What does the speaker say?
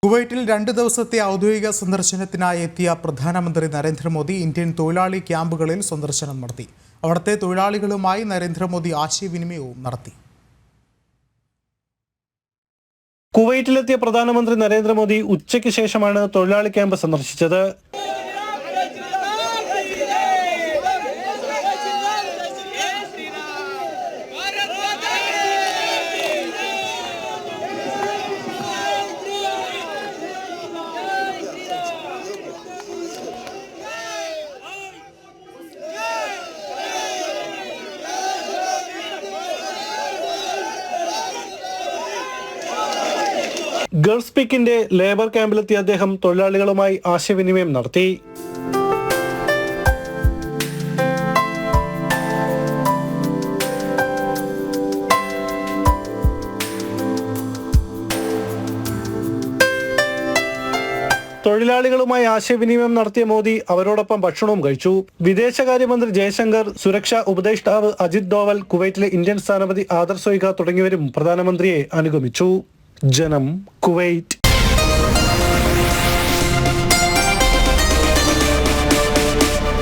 കുവൈറ്റിൽ 2 ദിവസത്തെ ഔദ്യോഗിക സന്ദർശനത്തിനായി എത്തിയ പ്രധാനമന്ത്രി നരേന്ദ്രമോദി ഇന്ത്യൻ തൊഴിലാളി ക്യാമ്പുകളിൽ സന്ദർശനം നടത്തി. അവിടുത്തെ തൊഴിലാളികളുമായി നരേന്ദ്രമോദി ആശയവിനിമയവും നടത്തി. കുവൈറ്റിലെത്തിയ പ്രധാനമന്ത്രി നരേന്ദ്രമോദി ഉച്ചയ്ക്ക് ശേഷമാണ് തൊഴിലാളി ക്യാമ്പ് സന്ദർശിച്ചത്. ഗൾഫ് സ്പീക്കിന്റെ ലേബർ ക്യാമ്പിലെത്തിയ അദ്ദേഹം തൊഴിലാളികളുമായി ആശയവിനിമയം നടത്തി. തൊഴിലാളികളുമായി ആശയവിനിമയം നടത്തിയ മോദി അവരോടൊപ്പം ഭക്ഷണവും കഴിച്ചു. വിദേശകാര്യമന്ത്രി ജയശങ്കർ, സുരക്ഷാ ഉപദേഷ്ടാവ് അജിത് ഡോവൽ, കുവൈറ്റിലെ ഇന്ത്യൻ സ്ഥാനപതി ആദർ സോയിക തുടങ്ങിയവരും പ്രധാനമന്ത്രിയെ അനുഗമിച്ചു. ജനം, കുവൈറ്റ്.